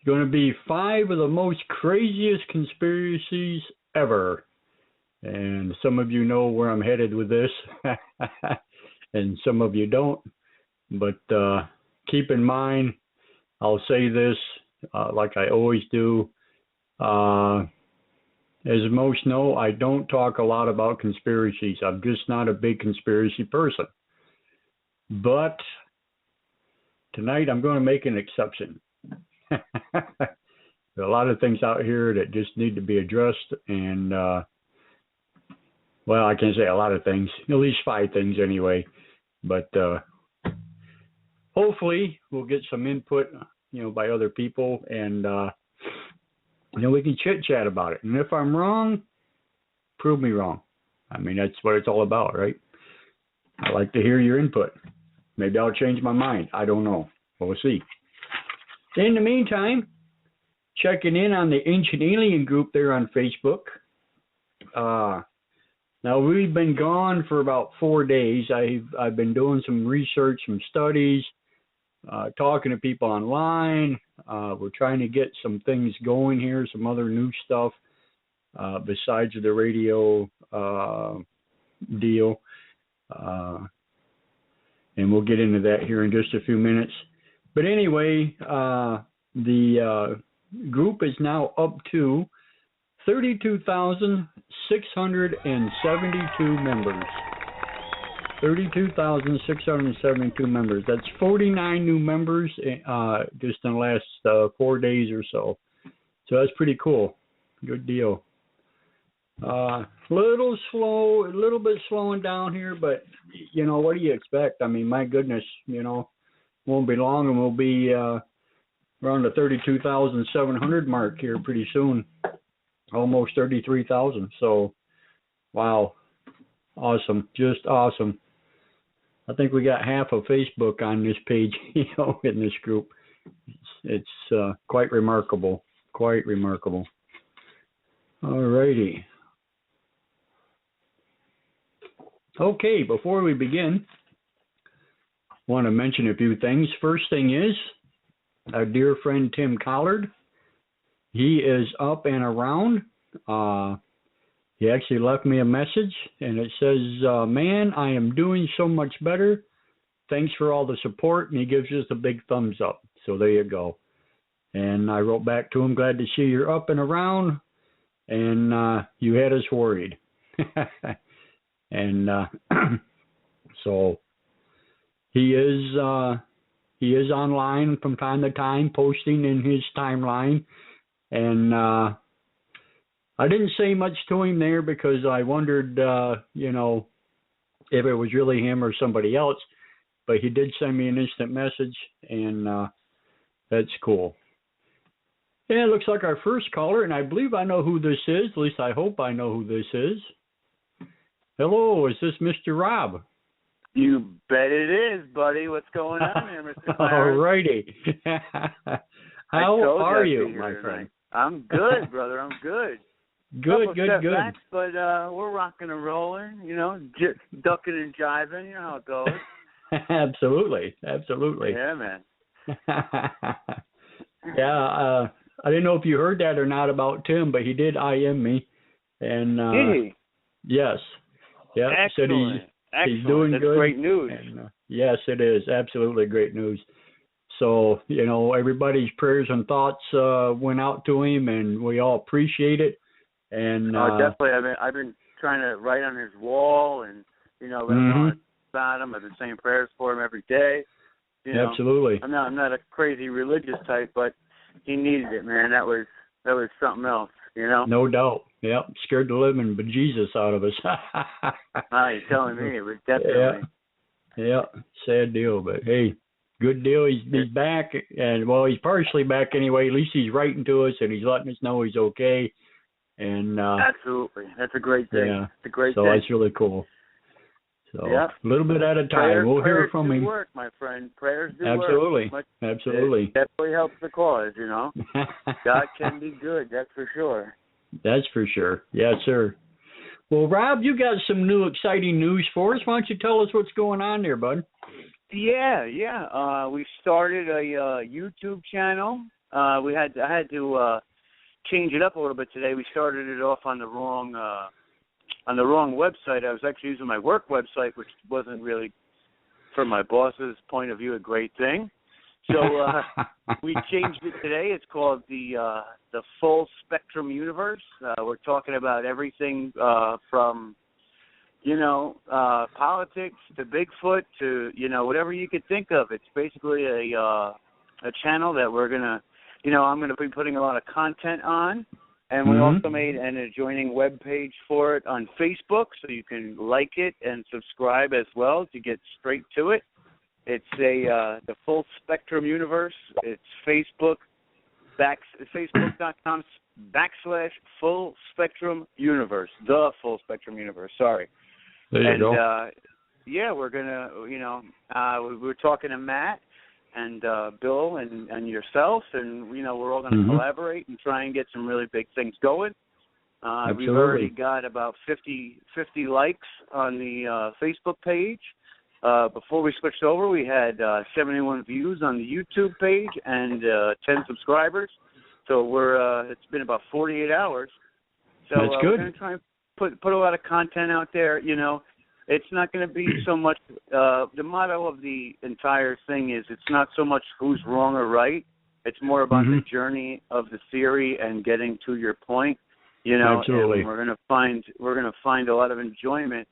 going to be 5 of the most craziest conspiracies ever. And some of you know where I'm headed with this, and some of you don't. But keep in mind, I'll say this like I always do. As most know, I don't talk a lot about conspiracies. I'm just not a big conspiracy person. But tonight I'm going to make an exception. There are a lot of things out here that just need to be addressed. And, well, I can't say a lot of things, at least 5 things anyway. But hopefully we'll get some input, by other people, and we can chit-chat about it. And if I'm wrong, prove me wrong. I mean, that's what it's all about, right? I like to hear your input. Maybe I'll change my mind. I don't know. We'll see. In the meantime, checking in on the Ancient Alien group there on Facebook. Now, we've been gone for about 4 days. I've been doing some research, some studies, talking to people online. We're trying to get some things going here, some other new stuff besides the radio deal. And we'll get into that here in just a few minutes. But anyway, the group is now up to 32,672 members. 32,672 members. That's 49 new members just in the last 4 days or so. So that's pretty cool. Good deal. Little slow, a little bit slowing down here, but what do you expect? I mean, my goodness, won't be long and we'll be around the 32,700 mark here pretty soon. Almost 33,000. So, wow. Awesome. Just awesome. I think we got half of Facebook on this page, in this group. It's quite remarkable. Quite remarkable. All righty. Okay, before we begin, I want to mention a few things. First thing is, our dear friend Tim Collard, he is up and around. He actually left me a message, and it says, man, I am doing so much better. Thanks for all the support, and he gives us a big thumbs up. So there you go. And I wrote back to him, glad to see you're up and around, and you had us worried. And so he is online from time to time, posting in his timeline. And I didn't say much to him there because I wondered, if it was really him or somebody else. But he did send me an instant message, and that's cool. Yeah, it looks like our first caller, and I believe I know who this is. At least I hope I know who this is. Hello, is this Mr. Rob? You bet it is, buddy. What's going on here, Mr. Clarence? All righty. How are you, my friend? I'm good, brother. I'm good. Good. Backs, but we're rocking and rolling, ducking and jiving. You know how it goes. Absolutely. Yeah, man. Yeah, I didn't know if you heard that or not about Tim, but he did IM me. And did he? Yes. Yeah. Excellent. Said he's doing That's good. Great news. And, yes, it is. Absolutely great news. So, everybody's prayers and thoughts went out to him, and we all appreciate it. And definitely. I've been trying to write on his wall and, let him know about him. I've been saying prayers for him every day. Absolutely. I'm not a crazy religious type, but he needed it, man. That was something else, No doubt. Yep. Scared the living bejesus out of us. You're telling me. It was definitely. Yeah. Sad deal, but hey, good deal. He's back, and he's partially back anyway. At least he's writing to us, and he's letting us know he's okay. And absolutely, that's a great thing. Yeah. It's a great thing. So that's really cool. So a little bit at a time. We'll hear from him. Prayers do work, my friend. Prayers do Absolutely. work. Absolutely. It definitely helps the cause, God can be good, that's for sure. That's for sure. Yes, sir. Well, Rob, you got some new exciting news for us. Why don't you tell us what's going on there, bud? Yeah. We started a YouTube channel. I had to change it up a little bit today. We started it off on the wrong website. I was actually using my work website, which wasn't really, from my boss's point of view, a great thing. So we changed it today. It's called the Full Spectrum Universe. We're talking about everything from, politics to Bigfoot to, whatever you could think of. It's basically a channel that we're going to, I'm going to be putting a lot of content on. And we also made an adjoining web page for it on Facebook, so you can like it and subscribe as well to get straight to it. It's the Full Spectrum Universe. It's Facebook.com/Full Spectrum Universe. The Full Spectrum Universe. Sorry. There you go. Yeah, we're gonna. We're talking to Matt and Bill and yourself, and we're all going to collaborate and try and get some really big things going. We've already got about 50 likes on the Facebook page. Before we switched over, we had 71 views on the YouTube page and 10 subscribers. So it's been about 48 hours. So that's good. We're going to try and put a lot of content out there. It's not going to be so much. The motto of the entire thing is it's not so much who's wrong or right. It's more about the journey of the theory and getting to your point. Absolutely. And we're going to find a lot of enjoyment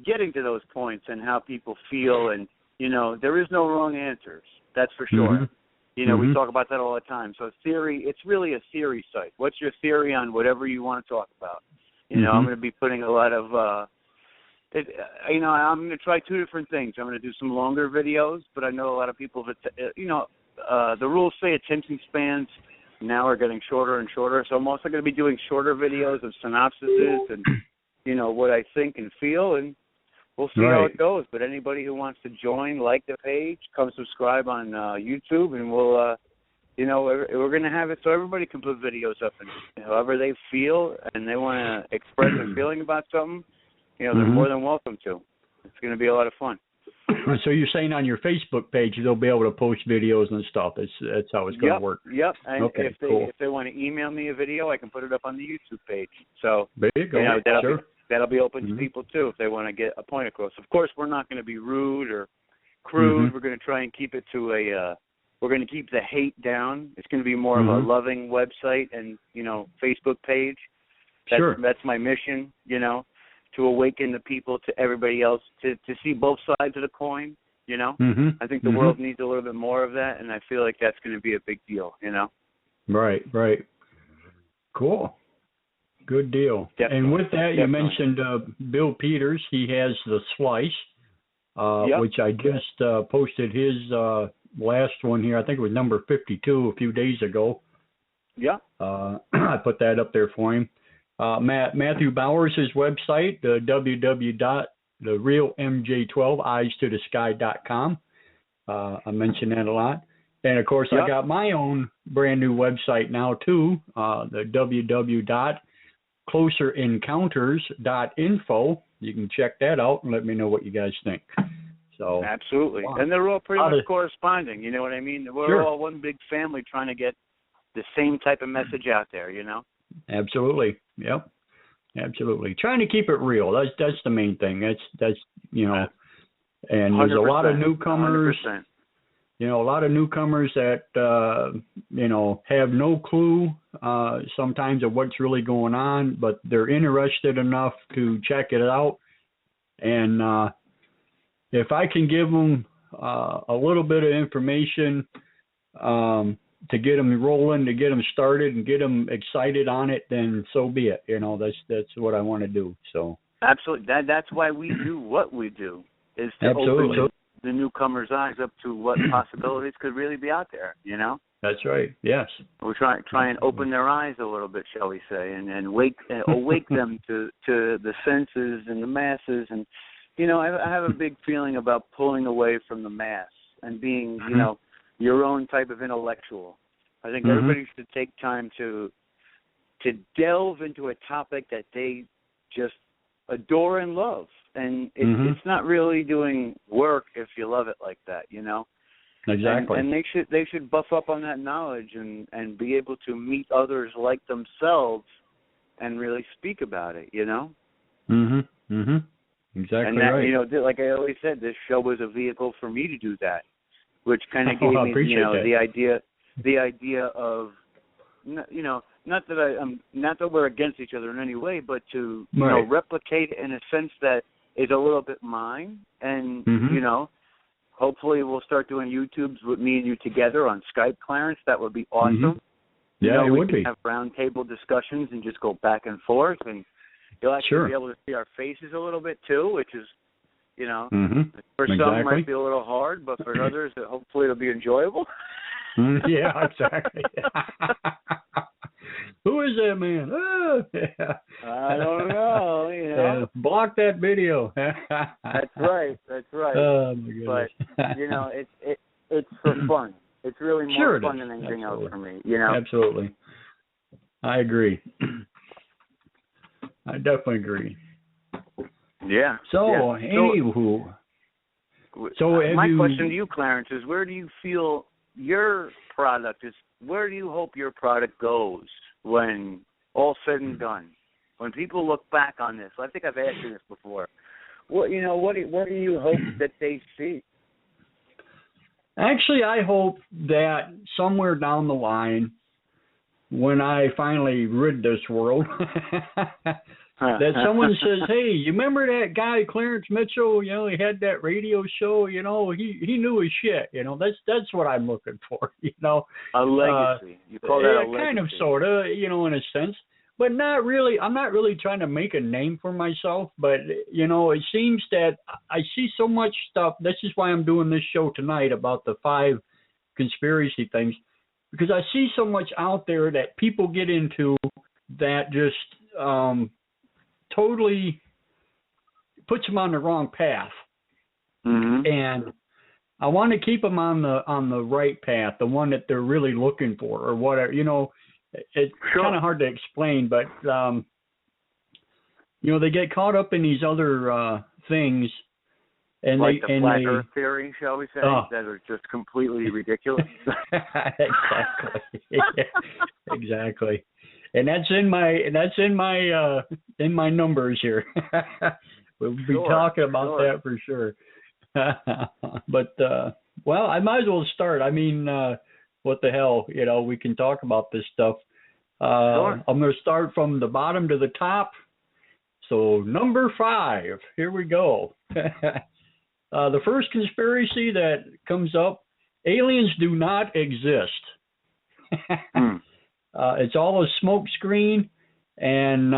getting to those points and how people feel, and there is no wrong answers, that's for sure. We talk about that all the time. So theory, it's really a theory site. What's your theory on whatever you want to talk about? I'm going to be putting a lot of I'm going to try two different things. I'm going to do some longer videos, but I know a lot of people the rules say attention spans now are getting shorter and shorter, so I'm also going to be doing shorter videos of synopsises and what I think and feel, and we'll see how it goes. But anybody who wants to join, like the page, come subscribe on YouTube, and we'll, we're going to have it so everybody can put videos up. And however they feel and they want to express their feeling about something, they're more than welcome to. It's going to be a lot of fun. So you're saying on your Facebook page they'll be able to post videos and stuff. That's how it's going to work. Yep. And okay, if they want to email me a video, I can put it up on the YouTube page. So there you go. That'll be open to people too if they want to get a point across. Of course, we're not going to be rude or crude. We're going to try and keep it to we're going to keep the hate down. It's going to be more of a loving website and Facebook page. That's my mission. To awaken the people to everybody else to see both sides of the coin. I think the world needs a little bit more of that, and I feel like that's going to be a big deal. Right. Cool. Good deal. Definitely. And with that, you mentioned Bill Peters. He has the Slice, which I just posted his last one here. I think it was number 52 a few days ago. Yeah. I put that up there for him. Matthew Bowers' website, www.therealmj12eyes-to-the-sky.com. I mention that a lot. And, of course, I got my own brand new website now, too, the www.closerencounters.info. You can check that out and let me know what you guys think. So absolutely. And they're all pretty much corresponding, you know what I mean? We're all one big family trying to get the same type of message out there, Absolutely. Yep. Absolutely. Trying to keep it real. That's the main thing. That's and there's a lot of newcomers. 100%. A lot of newcomers that have no clue sometimes of what's really going on, but they're interested enough to check it out. And if I can give them a little bit of information to get them rolling, to get them started, and get them excited on it, then so be it. That's what I want to do. So absolutely, that's why we do what we do, is to open the newcomers' eyes up to what possibilities could really be out there. That's right. Yes. We try and open their eyes a little bit, shall we say, and awake them to the senses and the masses. And I have a big feeling about pulling away from the mass and being your own type of intellectual. I think everybody should take time to delve into a topic that they just adore and love. And it's not really doing work if you love it like that, Exactly. And they should buff up on that knowledge and be able to meet others like themselves and really speak about it, you know? Exactly and that, right. You know, like I always said, this show was a vehicle for me to do that, which kind of gave me, the idea of, you know, not that we're against each other in any way, but to you know, replicate in a sense that is a little bit mine, and you know, hopefully we'll start doing YouTubes with me and you together on Skype, Clarence. That would be awesome. Yeah, you know, it we would can be. have roundtable discussions and just go back and forth, and you'll actually be able to see our faces a little bit too, which is, you know, for some it might be a little hard, but for others, hopefully it'll be enjoyable. Yeah, exactly. Who is that man? Oh, yeah. I don't know. You know, block that video. That's right. Oh my goodness. But you know, it's for fun. It's really more fun than anything else for me. You know, absolutely. I agree. I definitely agree. Yeah. So, anywho. So my question to you, Clarence, is where do you feel your product is? Where do you hope your product goes when all said and done? When people look back on this, I think I've asked you this before. What do you hope that they see? Actually, I hope that somewhere down the line, when I finally rid this world, that someone says, "Hey, you remember that guy Clarence Mitchell? You know, he had that radio show. You know, he knew his shit. You know, that's what I'm looking for. You know, a legacy. You call that a legacy? Kind of, sorta. You know, in a sense, but not really. I'm not really trying to make a name for myself. But you know, it seems that I see so much stuff. This is why I'm doing this show tonight about the 5 conspiracy things, because I see so much out there that people get into that just totally puts them on the wrong path, and I want to keep them on the right path, the one that they're really looking for, or whatever. You know, it's kind of hard to explain, but you know, they get caught up in these other things, and like the flat Earth theory, shall we say, that are just completely ridiculous. Exactly. Yeah, exactly. And that's in my numbers here. We'll be talking about that for sure. But well, I might as well start. I mean, what the hell? You know, we can talk about this stuff. I'm going to start from the bottom to the top. So number 5. Here we go. The first conspiracy that comes up: aliens do not exist. It's all a smoke screen, and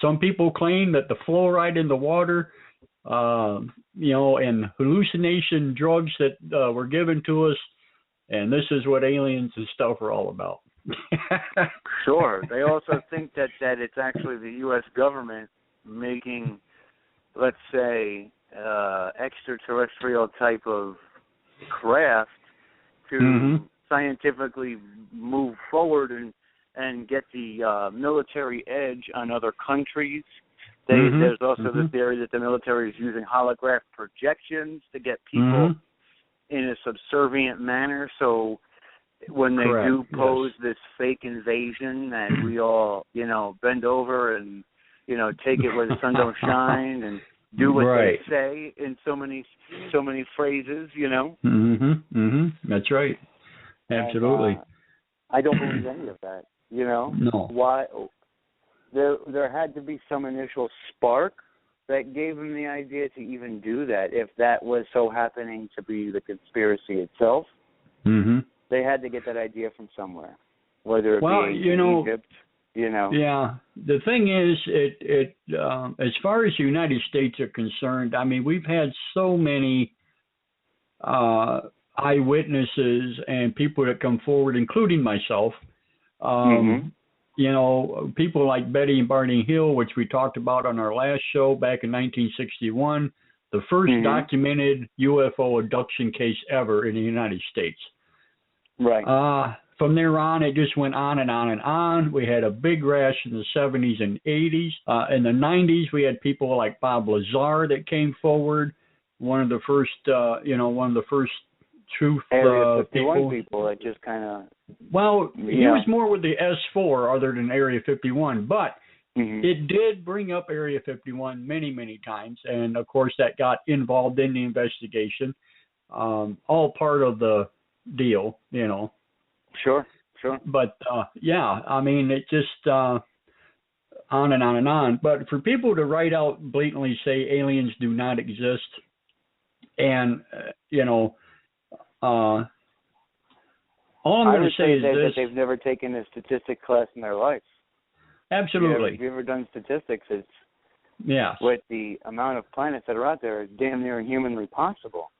some people claim that the fluoride in the water, you know, and hallucination drugs that were given to us, and this is what aliens and stuff are all about. Sure. They also think that it's actually the U.S. government making, let's say, extraterrestrial type of craft to scientifically move forward and get the military edge on other countries. There's also the theory that the military is using holograph projections to get people in a subservient manner. So when they do pose this fake invasion, that we all, you know, bend over and, you know, take it where the sun don't shine and do what they say in so many phrases, you know. That's right. Absolutely. And, I don't believe any of that. You know. No. Why? There had to be some initial spark that gave them the idea to even do that. If that was so happening to be the conspiracy itself, they had to get that idea from somewhere, whether it be in Egypt. You know. Yeah. The thing is, it as far as the United States are concerned, I mean, we've had so many eyewitnesses and people that come forward, including myself. You know, people like Betty and Barney Hill, which we talked about on our last show back in 1961, the first documented UFO abduction case ever in the United States. Right. From there on, it just went on and on and on. We had a big rash in the 70s and 80s. In the 90s, we had people like Bob Lazar that came forward. One of the first truth Area 51 people. that just kind of. Well, he was more with the S4 other than Area 51, but it did bring up Area 51 many, many times, and of course that got involved in the investigation. All part of the deal, you know. Sure. But yeah, I mean, it just on and on and on. But for people to write out blatantly say aliens do not exist, and you know, all I'm going to say is that they've never taken a statistics class in their life. Absolutely. If you've ever done statistics, it's with the amount of planets that are out there is damn near inhumanly possible.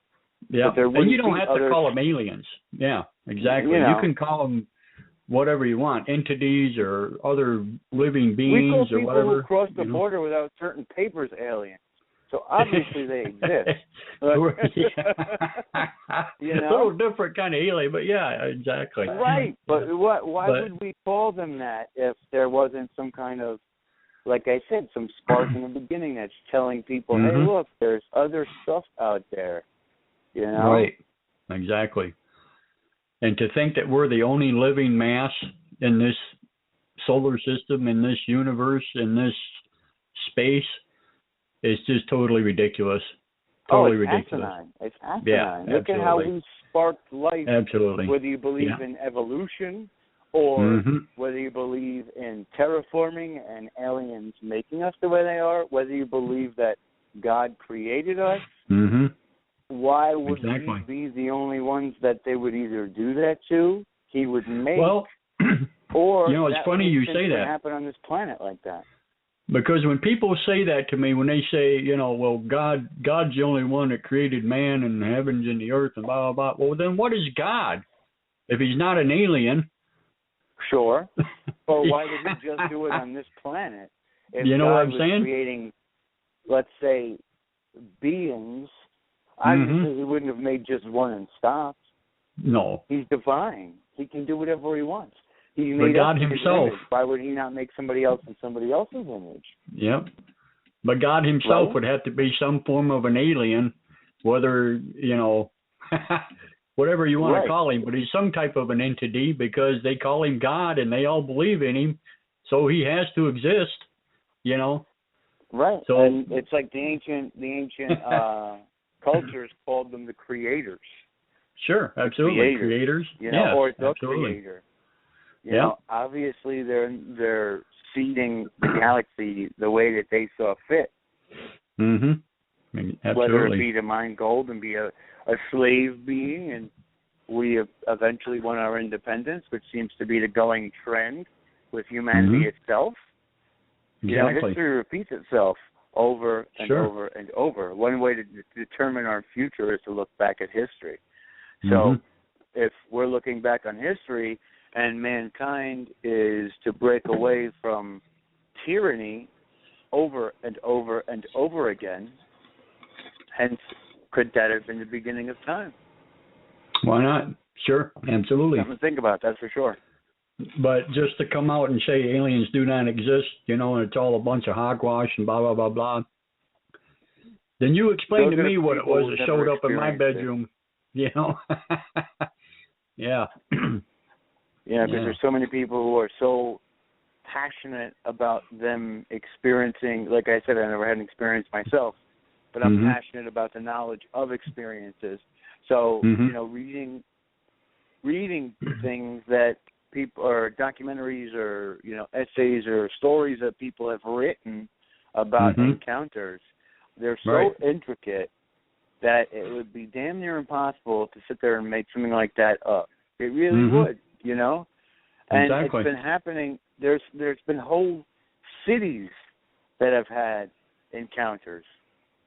Yeah, and you don't have to call them aliens. Yeah, exactly. You can call them whatever you want, entities or other living beings or whatever. We call people who cross the border without certain papers aliens. So obviously they exist. You know? A little different kind of alien, but yeah, exactly. Right, but why would we call them that if there wasn't some kind of, like I said, some spark in the beginning that's telling people, hey, look, there's other stuff out there. You know? Right, exactly. And to think that we're the only living mass in this solar system, in this universe, in this space, is just totally ridiculous. Totally ridiculous. Asinine. It's asinine. Yeah, Look at how we sparked life. Absolutely. Whether you believe in evolution or whether you believe in terraforming and aliens making us the way they are, whether you believe that God created us, why would we be the only ones that they would either do that to, he would make, or you know, it's funny you say that. Happen on this planet like that. Because when people say that to me, when they say, you know, well, God's the only one that created man and the heavens and the earth and blah, blah, blah. Well, then what is God? If he's not an alien. Sure. Well, why would he just do it on this planet? If you know God what I'm was saying? Creating, let's say, beings, obviously he wouldn't have made just one and stopped. No. He's divine. He can do whatever he wants. He but made God himself. Why would he not make somebody else in somebody else's image? Yep. But God himself would have to be some form of an alien, whether, you know, whatever you want to call him, but he's some type of an entity because they call him God and they all believe in him. So he has to exist, you know. Right. So and it's like the ancient cultures called them the creators. Sure, absolutely. Creators. You know, or the absolutely. creator. You know, obviously they're seeding the galaxy the way that they saw fit. Absolutely. Whether it be to mine gold and be a slave being, and we eventually won our independence, which seems to be the going trend with humanity itself. Exactly. You know, history repeats itself over and over and over. One way to determine our future is to look back at history. So if we're looking back on history and mankind is to break away from tyranny over and over and over again, hence, could that have been the beginning of time? Why not? Sure, absolutely. Something to think about, that's for sure. But just to come out and say aliens do not exist, you know, and it's all a bunch of hogwash and blah, blah, blah, blah, then you explain to me what it was that showed up in my bedroom, you know? Yeah, because there's so many people who are so passionate about them experiencing, like I said, I never had an experience myself, but I'm passionate about the knowledge of experiences. So, you know, reading things that people, or documentaries or, you know, essays or stories that people have written about encounters, they're so intricate that it would be damn near impossible to sit there and make something like that up. It really would, you know? And it's been happening. There's been whole cities that have had encounters.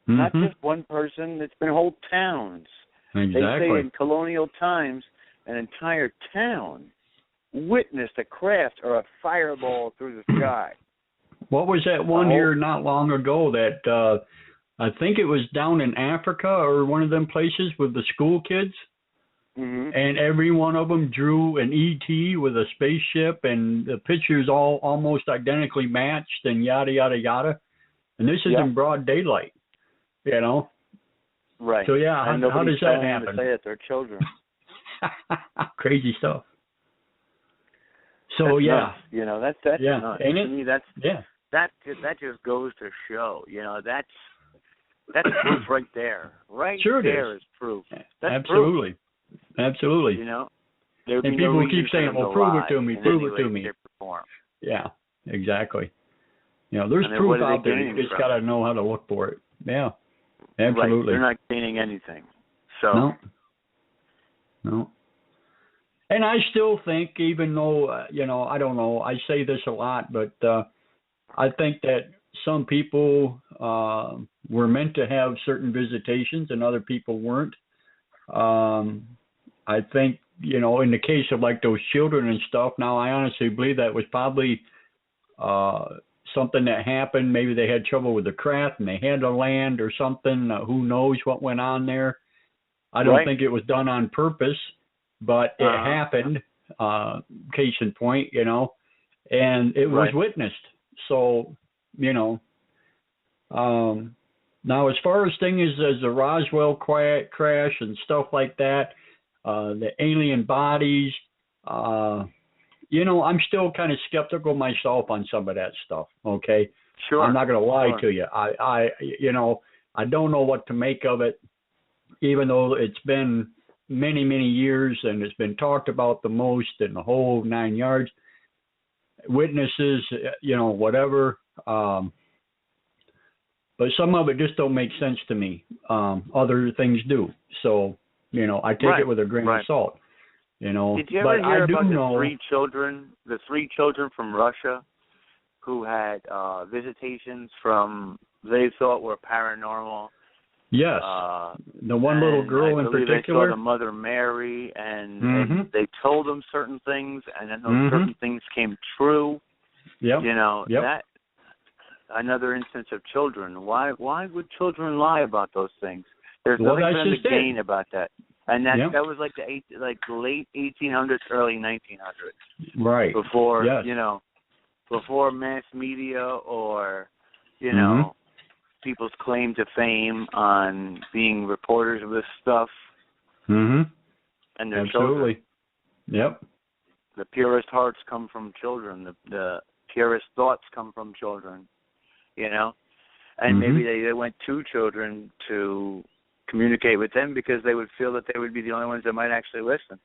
Not just one person. It's been whole towns. Exactly. They say in colonial times, an entire town witnessed a craft or a fireball through the sky. What was that one here not long ago that I think it was down in Africa or one of them places with the school kids? And every one of them drew an ET with a spaceship, and the pictures all almost identically matched, and yada, yada, yada. And this is in broad daylight, you know? Right. So yeah, And how does nobody's that telling them happen? to say that they're children. Crazy stuff. So That's yeah, nuts. You know, that's yeah, nuts. ain't To it? me, that just goes to show. You know, that's proof right there. Right Sure it there is. is proof. That's Absolutely, proof. absolutely. You know, there would And be no people reason keep for saying, them "Well, to prove lie it to me, in prove any it way, to me." shape, or form. Yeah, exactly. You know, there's And then proof what are they out there. You gaining just from got it? to know how to look for it. Yeah, Right. absolutely. They're not gaining anything. So No. And I still think, even though, you know, I don't know, I say this a lot, but I think that some people were meant to have certain visitations and other people weren't. I think, you know, in the case of like those children and stuff, now I honestly believe that was probably something that happened. Maybe they had trouble with the craft and they had to land or something. Who knows what went on there? I don't think it was done on purpose, but it happened. Case in point, you know, and it was witnessed. So, you know, now as far as things as the Roswell crash and stuff like that, the alien bodies, you know, I'm still kind of skeptical myself on some of that stuff. Okay. Sure. I'm not going to lie to you. You know, I don't know what to make of it, even though it's been many, many years and it's been talked about the most in the whole 9 yards. Witnesses, you know, whatever. But some of it just don't make sense to me. Other things do. So, you know, I take it with a grain of salt. You know, did you but ever hear I do about know the three children from Russia who had visitations from they thought were paranormal? Yes, the one little girl in particular. They saw the Mother Mary, and they told them certain things, and then those certain things came true. Yep. You know, that another instance of children. Why would children lie about those things? There's nothing for them to gain about that. And that was like the late 1800s, early 1900s. Right. Before you know, before mass media or you know. People's claim to fame on being reporters of this stuff, and their children. Yep. The purest hearts come from children. The purest thoughts come from children. You know, and maybe they went to children to communicate with them because they would feel that they would be the only ones that might actually listen,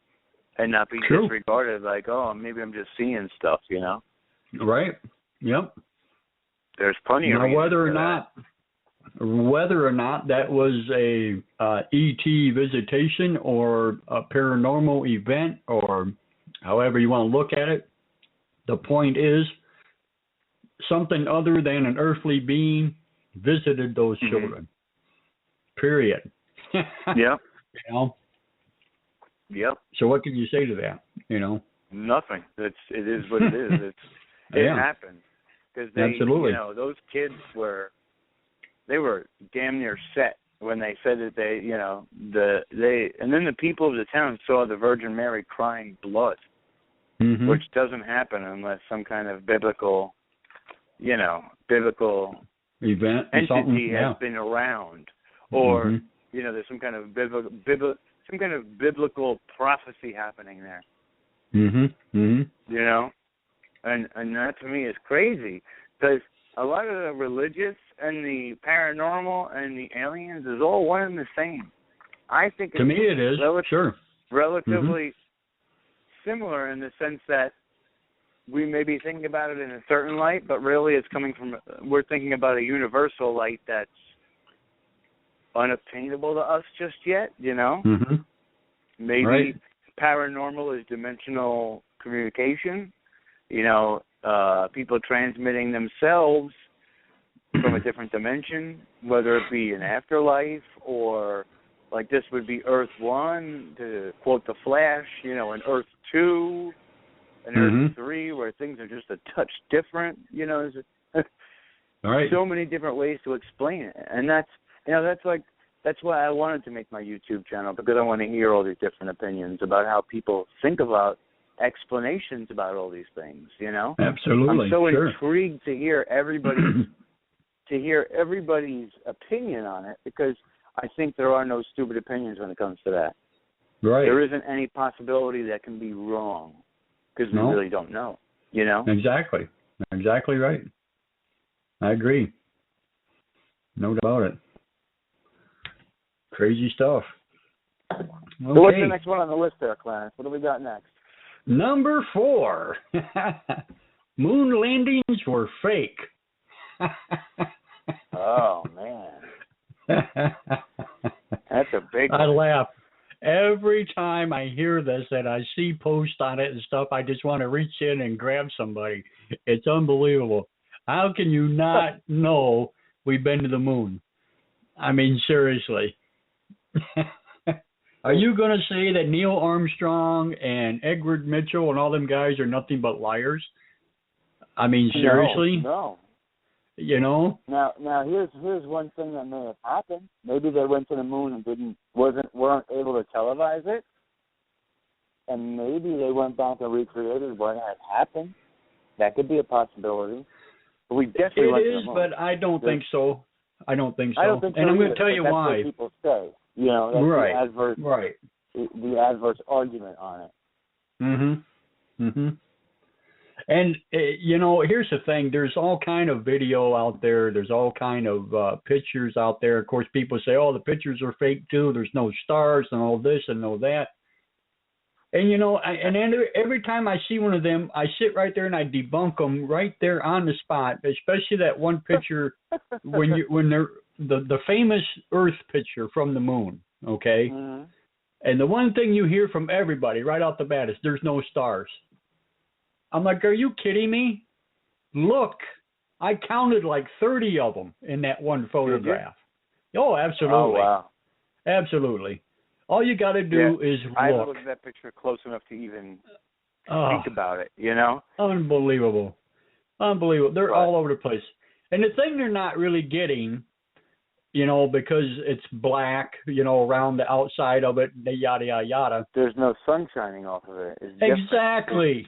and not be disregarded. Like, oh, maybe I'm just seeing stuff. You know. Right. Yep. There's plenty of reasons whether or for not. Whether or not that was a ET visitation or a paranormal event or however you want to look at it, the point is something other than an earthly being visited those children. Period. Yep. You know? Yep. So what can you say to that? You know? Nothing. It is what it is. It happened. Because Absolutely. You know, those kids were damn near set when they said that and then the people of the town saw the Virgin Mary crying blood, which doesn't happen unless some kind of biblical event entity has been around, or you know, there's some kind of biblical prophecy happening there. You know, and that to me is crazy because a lot of the religious and the paranormal and the aliens is all one and the same. I think to me it is relatively similar in the sense that we may be thinking about it in a certain light, but really it's we're thinking about a universal light that's unobtainable to us just yet, you know? Maybe paranormal is dimensional communication, you know, people transmitting themselves from a different dimension, whether it be an afterlife or like this would be Earth 1, to quote The Flash, you know, an Earth 2, an Earth 3, where things are just a touch different, you know. There's so many different ways to explain it. And that's why I wanted to make my YouTube channel, because I want to hear all these different opinions about how people think about explanations about all these things, you know. Absolutely. I'm so intrigued to hear everybody's opinion on it, because I think there are no stupid opinions when it comes to that. Right. There isn't any possibility that can be wrong because we really don't know, you know? Exactly. Exactly right. I agree. No doubt about it. Crazy stuff. Okay. So what's the next one on the list there, Clarence? What do we got next? Number 4. Moon landings were fake. Oh, man. That's a big one. I laugh. Every time I hear this and I see posts on it and stuff, I just want to reach in and grab somebody. It's unbelievable. How can you not know we've been to the moon? I mean, seriously. Are you going to say that Neil Armstrong and Edward Mitchell and all them guys are nothing but liars? I mean, seriously? No. You know? Now here's one thing that may have happened. Maybe they went to the moon and weren't able to televise it, and maybe they went back and recreated what had happened. That could be a possibility. But we definitely went to the moon. But I don't think so. I don't think so. I don't think so and I'm either, going to tell you that's why. What people say. You know, that's the adverse argument on it. And you know, here's the thing: there's all kind of video out there. There's all kind of pictures out there. Of course, people say, "Oh, the pictures are fake too. There's no stars and all this and all that." And you know, and every time I see one of them, I sit right there and I debunk them right there on the spot. Especially that one picture when they're the famous Earth picture from the moon. Okay. Mm-hmm. And the one thing you hear from everybody right off the bat is, "There's no stars." I'm like, are you kidding me? Look, I counted like 30 of them in that one photograph. Oh, absolutely. Oh, wow. Absolutely. All you got to do is look. I haven't looked at that picture close enough to even think about it, you know? Unbelievable. They're all over the place. And the thing they're not really getting, you know, because it's black, you know, around the outside of it, yada, yada, yada. There's no sun shining off of it. Exactly.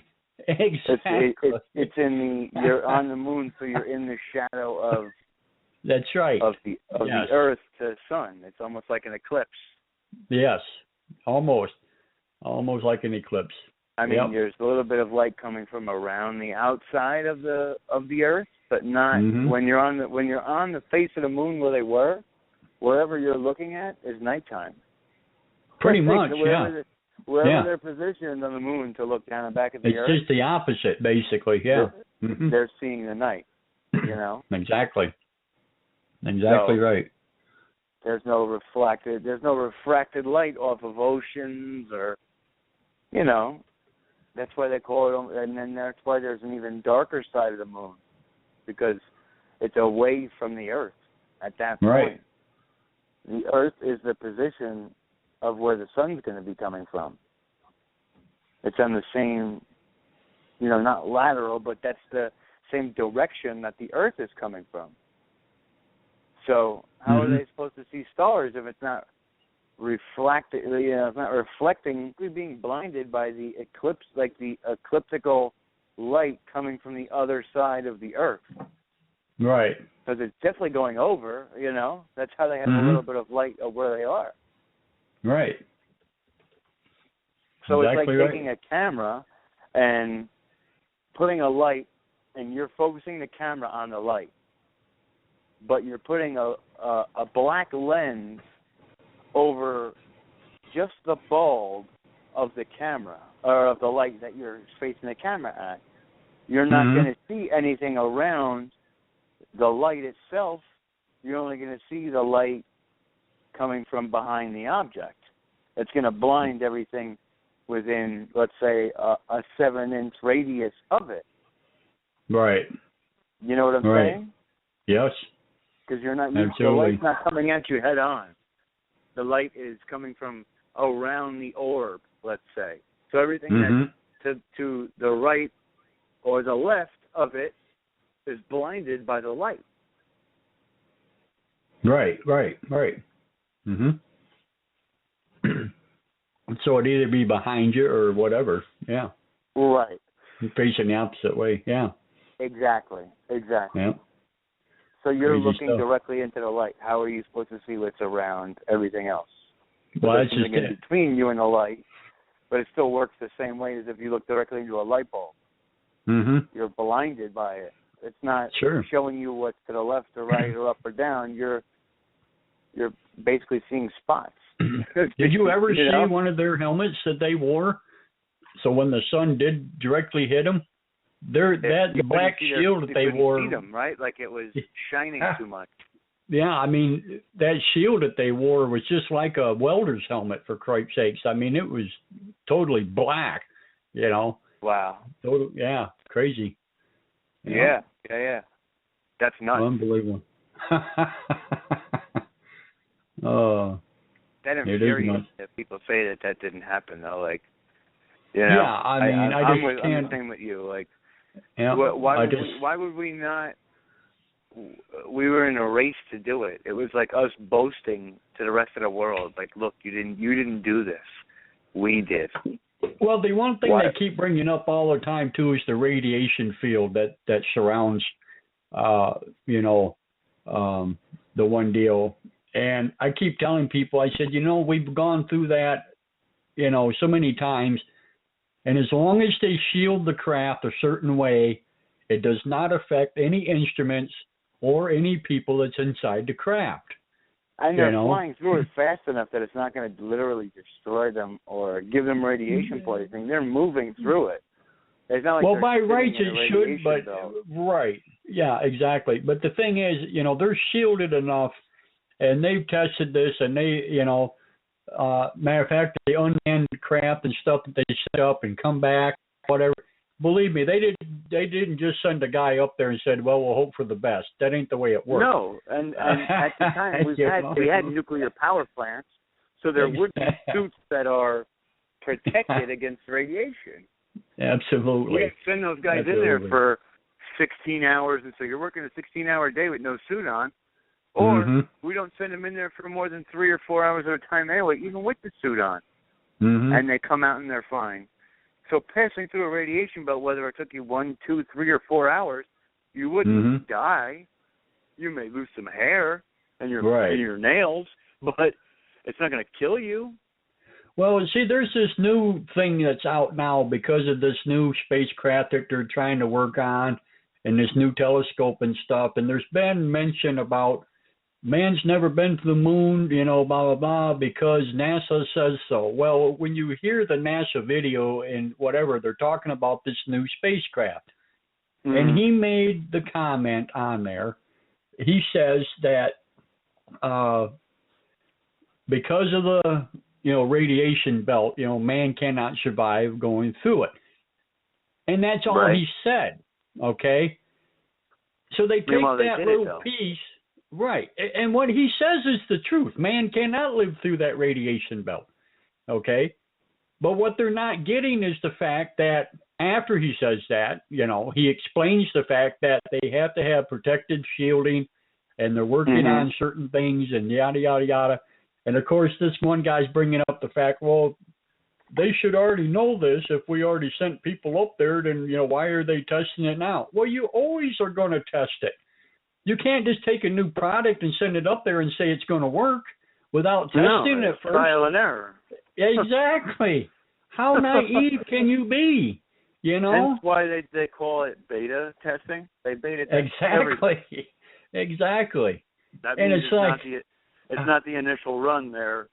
Exactly. It's in the, you're on the moon, so you're in the shadow of. That's right. Of the Earth to sun. It's almost like an eclipse. Yes, almost like an eclipse. I mean, there's a little bit of light coming from around the outside of the Earth, but not when you're on the face of the moon where they were. Wherever you're looking at is nighttime. Pretty much, Wherever they're positioned on the moon to look down and back at the Earth. It's just the opposite, basically, They're seeing the night, you know? Exactly right. There's no refracted light off of oceans or, you know, that's why they call it, and then that's why there's an even darker side of the moon, because it's away from the Earth at that point. Right. The Earth is the position of where the sun's going to be coming from. It's on the same, you know, not lateral, but that's the same direction that the Earth is coming from. So how are they supposed to see stars if it's not reflected? You know, it's not reflecting. We're being blinded by the eclipse, like the ecliptical light coming from the other side of the Earth. Right. Because it's definitely going over. You know, that's how they have a little bit of light of where they are. Right. So it's like taking a camera and putting a light, and you're focusing the camera on the light, but you're putting a black lens over just the bulb of the camera, or of the light that you're facing the camera at. You're not going to see anything around the light itself. You're only going to see the light coming from behind the object. It's going to blind everything within, let's say, a 7-inch radius of it. Right. You know what I'm saying? Yes. Because the light's not coming at you head on. The light is coming from around the orb, let's say. So everything that's to the right or the left of it is blinded by the light. Right. So it'd either be behind you or whatever. Yeah. Right. Facing the opposite way. Yeah. Exactly. Yeah. So you're Crazy looking stuff. directly into the light. How are you supposed to see what's around everything else? Well, There's that's just something in it. between you and the light, but it still works the same way as if you look directly into a light bulb. Mm-hmm. You're blinded by it. It's not Sure. showing you what's to the left or right or up or down. You're basically seeing spots. Did you ever see know? one of their helmets that they wore? So when the sun did directly hit them, that black shield that they wore. See them, right? Like it was shining too much. Yeah, I mean, that shield that they wore was just like a welder's helmet, for Christ's sakes. I mean, it was totally black, you know. Wow. Total, yeah, crazy. Yeah. That's nuts. Unbelievable. Oh. That It is infuriates nuts. that people say that didn't happen, though. Like, you know, Yeah, I mean, I'm can't. the same with you. Like, Yeah, why would we not? We were in a race to do it. It was like us boasting to the rest of the world, like, look, you didn't do this. We did. Well, the one thing they keep bringing up all the time too is the radiation field that surrounds, the one deal. And I keep telling people, I said, we've gone through that, so many times. And as long as they shield the craft a certain way, it does not affect any instruments or any people that's inside the craft. And they're flying through it fast enough that it's not going to literally destroy them or give them radiation poisoning. They're moving through it. It's not like by rights it should, but belt. Right. Yeah, exactly. But the thing is, they're shielded enough, and they've tested this, and they, matter of fact, the unmanned craft and stuff that they set up and come back, whatever. Believe me, they didn't just send a guy up there and said, well, we'll hope for the best. That ain't the way it works. No, and at the time we had nuclear power plants, so there would be suits that are protected against radiation. Absolutely. We didn't send those guys in there for 16 hours, and so you're working a 16-hour day with no suit on, or we don't send them in there for more than 3 or 4 hours at a time anyway, even with the suit on, and they come out and they're fine. So passing through a radiation belt, whether it took you 1, 2, 3, or 4 hours, you wouldn't die. You may lose some hair and your nails, but it's not going to kill you. Well, see, there's this new thing that's out now because of this new spacecraft that they're trying to work on and this new telescope and stuff. And there's been mention about man's never been to the moon, blah, blah, blah, because NASA says so. Well, when you hear the NASA video and whatever, they're talking about this new spacecraft. And he made the comment on there. He says that because of the, radiation belt, man cannot survive going through it. And that's all he said, okay? So they take that little piece. Right. And what he says is the truth. Man cannot live through that radiation belt. Okay? But what they're not getting is the fact that after he says that, he explains the fact that they have to have protective shielding and they're working on certain things and yada, yada, yada. And, of course, this one guy's bringing up the fact, well, they should already know this. If we already sent people up there, then, why are they testing it now? Well, you always are going to test it. You can't just take a new product and send it up there and say it's going to work without testing it first. Trial and error. Exactly. How naive can you be? That's why they call it beta testing. They beta test everything. Exactly. That means it's not the initial run. They're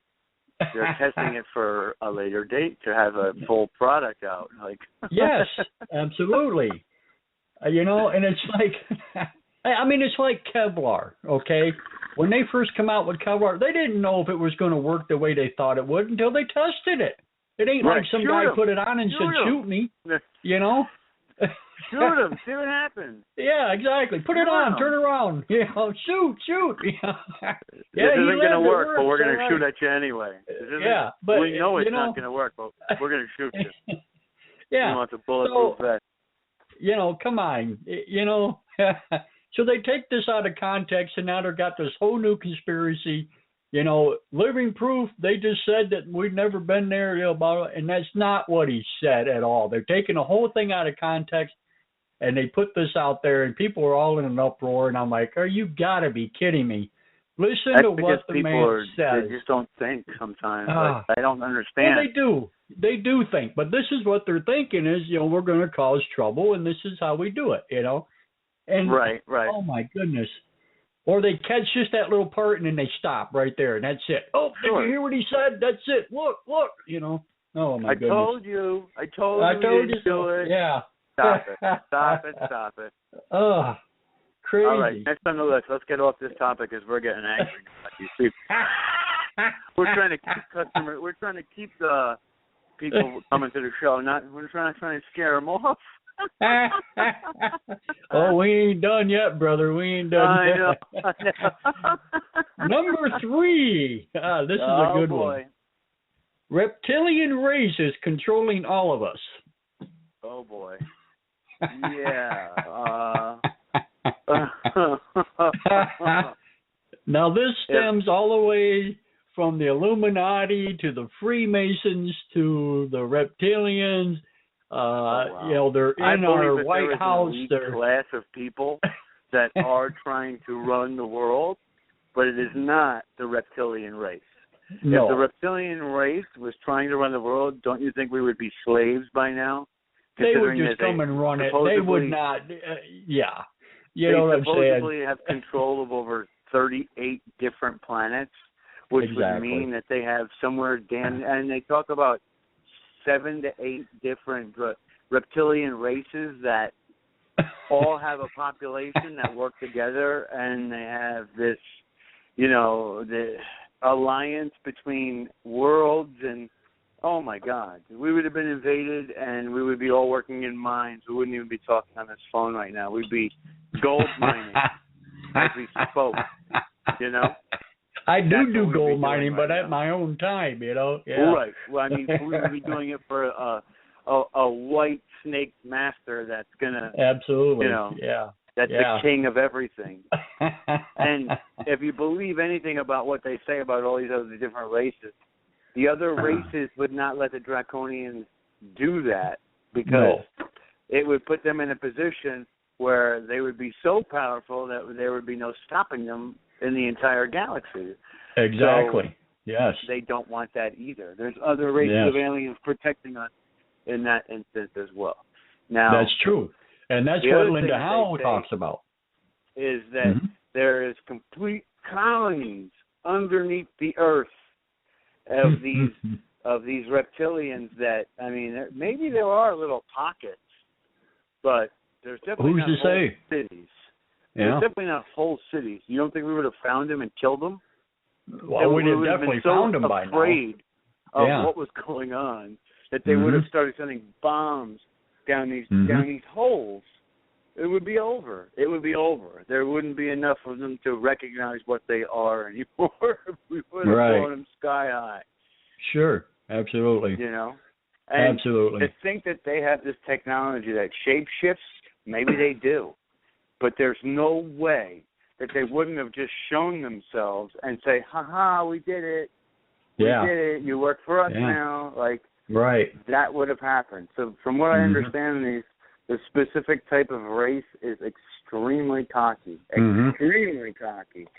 testing it for a later date to have a full product out. Yes, absolutely. And it's like. It's like Kevlar, okay? When they first come out with Kevlar, they didn't know if it was going to work the way they thought it would until they tested it. It ain't like some guy put it on and said, shoot me, Shoot him, see what happens. Yeah, exactly. Put it on, turn around, shoot. This isn't going to work, but we're going to shoot at you anyway. But we know it's not going to work, but we're going to shoot you. Yeah. We want the bulletproof vest. Come on, So they take this out of context, and now they've got this whole new conspiracy. Living proof. They just said that we've never been there, and that's not what he said at all. They're taking the whole thing out of context, and they put this out there, and people are all in an uproar, and I'm like, "Are you gotta be kidding me?" Listen to what the man says. They just don't think sometimes. I don't understand. Well, they do think, but this is what they're thinking is, we're going to cause trouble, and this is how we do it, And right. Oh my goodness. Or they catch just that little part and then they stop right there, and that's it. Oh, sure. Did you hear what he said? That's it. Look. Oh my goodness. I told you do it. Yeah. Stop it. Oh, crazy. All right, next on the list. Let's get off this topic because we're getting angry. You see, we're trying to keep the people coming to the show. We're trying to scare them off. Oh, we ain't done yet, brother. We ain't done yet. I know. Number 3. This is a good one. Reptilian races controlling all of us. Oh, boy. Yeah. Now, this stems all the way from the Illuminati to the Freemasons to the reptilians. They're in our White House. There's a class of people that are trying to run the world, but it is not the reptilian race. No. If the reptilian race was trying to run the world, don't you think we would be slaves by now? They would just come and run it. They would not. Yeah. You know what I'm saying? They supposedly have control of over 38 different planets, which would mean that they have somewhere and they talk about 7 to 8 different reptilian races that all have a population that work together, and they have this, the alliance between worlds, and oh my God, we would have been invaded, and we would be all working in mines. We wouldn't even be talking on this phone right now. We'd be gold mining as we spoke, I do gold mining, but at my own time, Yeah. Right. Well, I mean, we would be doing it for a white snake master that's gonna absolutely, that's the king of everything. And if you believe anything about what they say about all these other different races, the other races would not let the Draconians do that because it would put them in a position where they would be so powerful that there would be no stopping them in the entire galaxy. Exactly. So yes. They don't want that either. There's other races of aliens protecting us in that instance as well. Now, that's true. And that's what Linda Howe talks about. Is that there is complete colonies underneath the earth of these reptilians that, I mean, maybe there are little pockets, but there's definitely not whole cities. Yeah. There's definitely not whole cities. You don't think we would have found them and killed them? Well, we would have definitely found them by now. Afraid of what was going on that they would have started sending bombs down these holes. It would be over. There wouldn't be enough of them to recognize what they are anymore. We would have blown them sky high. Sure, absolutely. And absolutely. To think that they have this technology that shape shifts, maybe they do. But there's no way that they wouldn't have just shown themselves and say, "Ha, we did it. We did it. You work for us now." That would have happened. So from what I understand, the specific type of race is extremely cocky. Extremely cocky.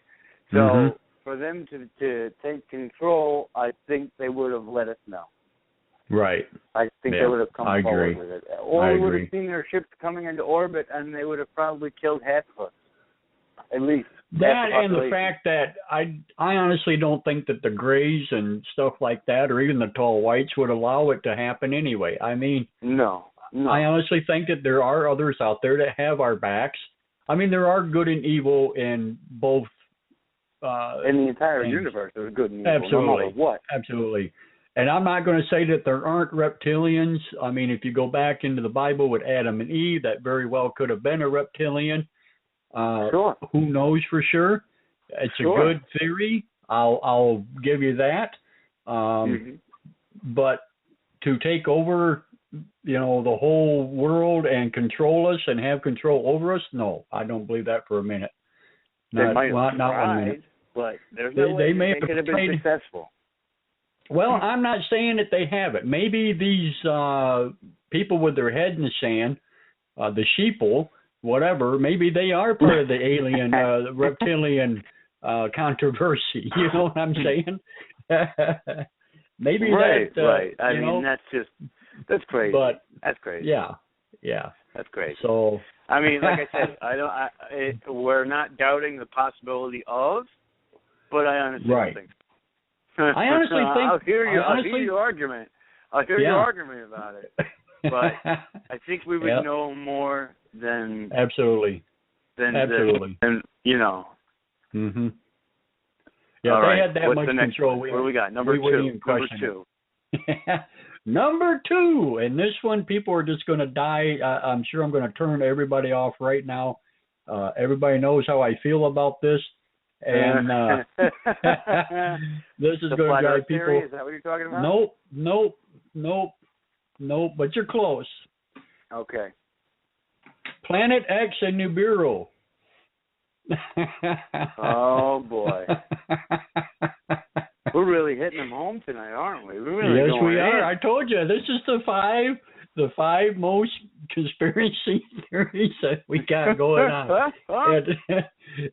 So for them to take control, I think they would have let us know. Right. I think they would have come forward with it. Or we would have seen their ships coming into orbit, and they would have probably killed half of us. At least. That and the fact that I honestly don't think that the Greys and stuff like that, or even the tall whites, would allow it to happen anyway. I mean, no. I honestly think that there are others out there that have our backs. I mean, there are good and evil in both. In the entire universe, there's good and evil. Absolutely. No matter what. Absolutely. And I'm not going to say that there aren't reptilians. I mean, if you go back into the Bible with Adam and Eve, that very well could have been a reptilian. Sure. Who knows for sure? It's a good theory. I'll give you that. But to take over, the whole world and control us and have control over us, no, I don't believe that for a minute. Not 1 minute. But there's no way they could have been successful. Well, I'm not saying that they haven't. Maybe these people with their head in the sand the sheeple, whatever, maybe they are part of the alien, reptilian controversy. You know what I'm saying? Maybe right. I mean, that's crazy. But that's crazy. Yeah. That's crazy. So I mean, like I said, we're not doubting the possibility of, but I honestly don't think so. I honestly think I'll hear your argument. I'll hear your argument about it. But I think we would know more than absolutely. Than you know. Mhm. Yeah, they had that much control. What do we got? Number two. Number 2, and this one people are just going to die. I'm sure I'm going to turn everybody off right now. Everybody knows how I feel about this, and this is going to drive people. Theory? Is that what you're talking about? Nope. But you're close. Okay. Planet X and Nibiru. Oh boy. We're really hitting them home tonight, aren't we? Yes, we are. I told you, this is the five most conspiracy theories that we got going on.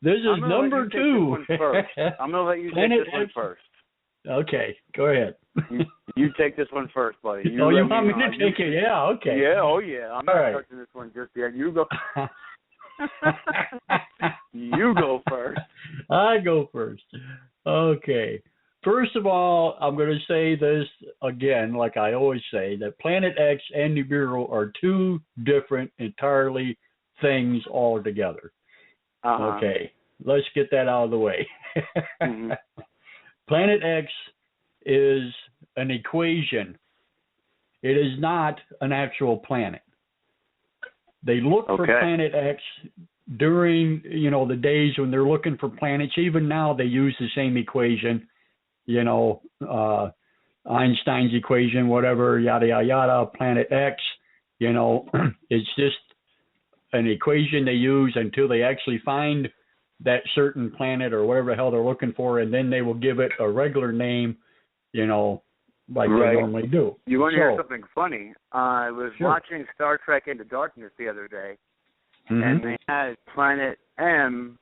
This is number 2. I'm going to let you take this one first. Okay, go ahead. You take this one first, buddy. You want me to take it? Yeah, okay. Yeah, I'm not touching this one just yet. You go. You go first. I go first. Okay. First of all, I'm going to say this again, like I always say, that Planet X and Nibiru are 2 different entirely things altogether. Okay, let's get that out of the way. Mm-hmm. Planet X is an equation. It is not an actual planet. They look for Planet X during, the days when they're looking for planets. Even now they use the same equation, Einstein's equation, whatever, yada, yada, yada, Planet X, it's just an equation they use until they actually find that certain planet or whatever the hell they're looking for, and then they will give it a regular name, like they normally do. You want to hear something funny? I was watching Star Trek Into Darkness the other day, and they had Planet M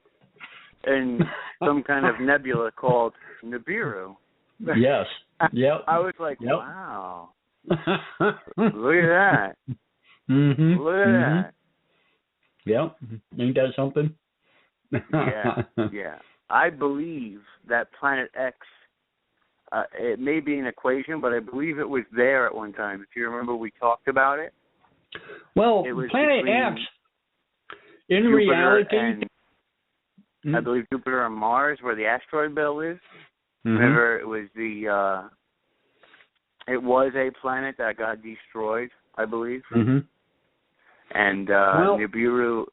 in some kind of nebula called Nibiru. Yes. Yep. I was like, wow. Look at that. Look at that. Yep. Ain't that something? Yeah. I believe that Planet X, it may be an equation, but I believe it was there at one time. If you remember, we talked about it. Well, Planet X, in Jupiter reality, and, I believe Jupiter and Mars, where the asteroid belt is. Remember, it was it was a planet that got destroyed, I believe. And Nibiru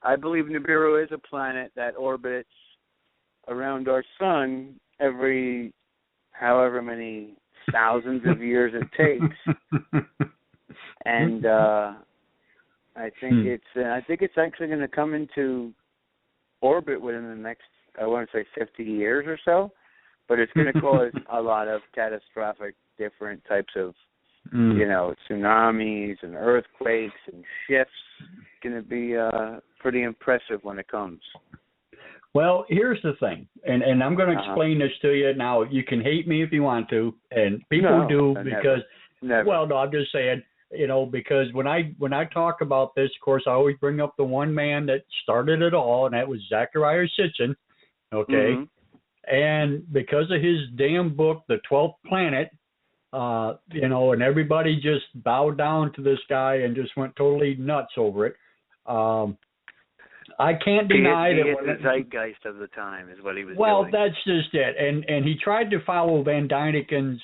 I believe Nibiru is a planet that orbits around our sun every however many thousands of years it takes. And I think it's actually going to come into orbit within the next, I want to say 50 years or so, but it's going to cause a lot of catastrophic different types of tsunamis and earthquakes and shifts. It's going to be pretty impressive when it comes. Well, here's the thing, and I'm going to explain this to you. Now, you can hate me if you want to, and people do because, never. Well, no, I'm just saying, because when I talk about this, of course, I always bring up the one man that started it all, and that was Zecharia Sitchin, okay? And because of his damn book, The 12th Planet, and everybody just bowed down to this guy and just went totally nuts over it. I can't deny that. The zeitgeist of the time is what he was doing. Well, that's just it. And he tried to follow Van Dyneken's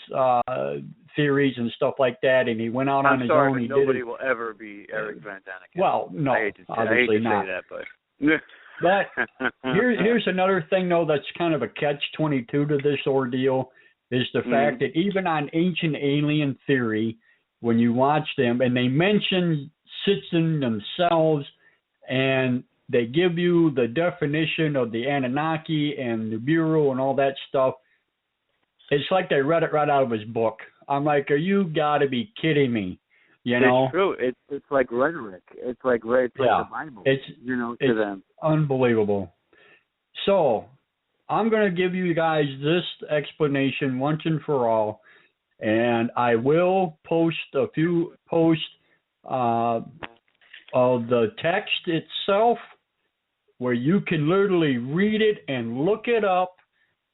theories and stuff like that, and he went out on his own. But nobody will ever be Eric Van Dyniken. Well, no, obviously not. Say that, but. But here's another thing, though, that's kind of a catch-22 to this ordeal, is the fact that even on Ancient Alien Theory, when you watch them, and they mention Sitchin themselves, and they give you the definition of the Anunnaki and Nibiru and all that stuff, it's like they read it right out of his book. I'm like, you got to be kidding me. You know, it's true. It's like rhetoric. It's like the Bible. It's to them. Unbelievable. So I'm going to give you guys this explanation once and for all, and I will post a few posts of the text itself, where you can literally read it and look it up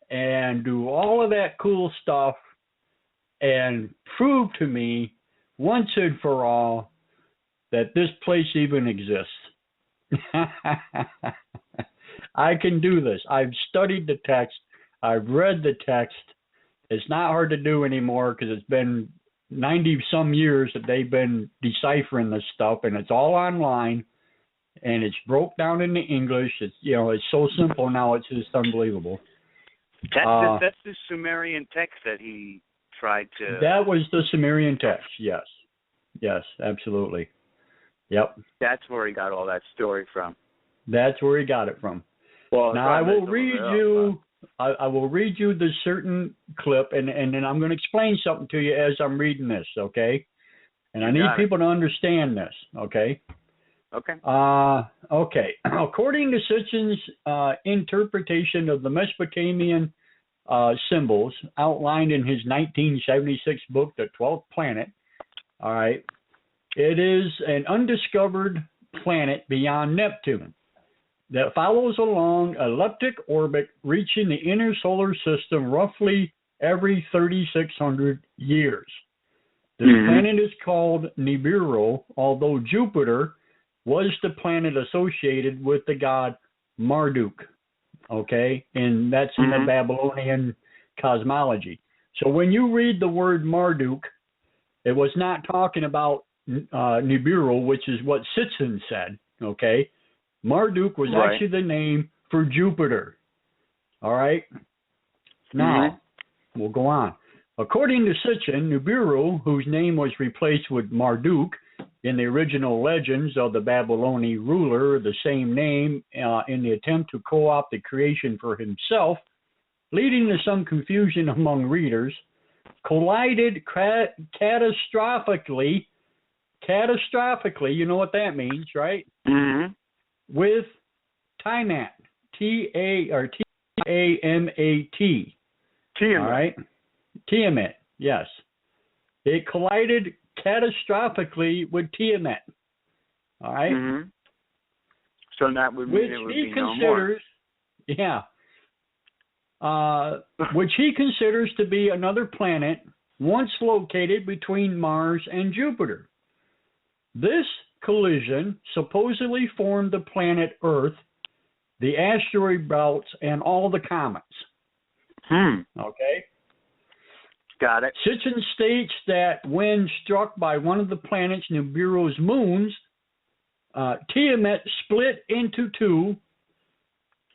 and do all of that cool stuff and prove to me once and for all that this place even exists. I can do this. I've studied the text. I've read the text. It's not hard to do anymore because it's been 90-some years that they've been deciphering this stuff, and it's all online, and it's broke down into English. It's it's so simple now. It's just unbelievable. That's the Sumerian text that he tried to. That was the Sumerian text. Yes, absolutely. Yep. That's where he got all that story from. That's where he got it from. Well, now I will read you. I will read you the certain clip, and then I'm going to explain something to you as I'm reading this, okay? And I need people to understand this, okay? Okay. Okay. According to Sitchin's interpretation of the Mesopotamian symbols outlined in his 1976 book, The 12th Planet, all right, it is an undiscovered planet beyond Neptune that follows along elliptic orbit, reaching the inner solar system roughly every 3,600 years. This planet is called Nibiru, although Jupiter was the planet associated with the god Marduk, okay? And that's in the Babylonian cosmology. So when you read the word Marduk, it was not talking about Nibiru, which is what Sitchin said, okay? Marduk was actually the name for Jupiter. All right? Now, we'll go on. According to Sitchin, Nibiru, whose name was replaced with Marduk in the original legends of the Babylonian ruler, the same name, in the attempt to co-opt the creation for himself, leading to some confusion among readers, collided catastrophically, you know what that means, right? With Tiamat, T-A-M-A-T. Tiamat. All right? Tiamat, yes. It collided catastrophically with Tiamat. All right? So that would mean it would be no more. Which he considers to be another planet once located between Mars and Jupiter. This collision supposedly formed the planet Earth, the asteroid belts, and all the comets. Okay? Got it. Sitchin states that when struck by one of the planet's Nibiru's moons, Tiamat split into two,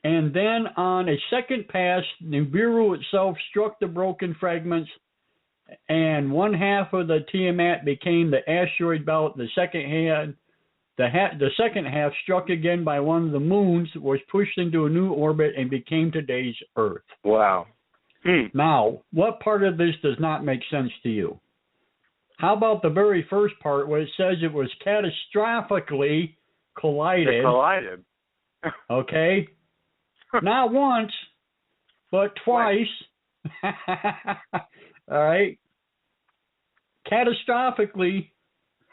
and then on a second pass, Nibiru itself struck the broken fragments, and one half of the Tiamat became the asteroid belt. The second half, struck again by one of the moons, was pushed into a new orbit and became today's Earth. Wow. Now, what part of this does not make sense to you? How about the very first part where it says it was catastrophically collided? It collided. Okay? Not once, but twice. All right? Catastrophically.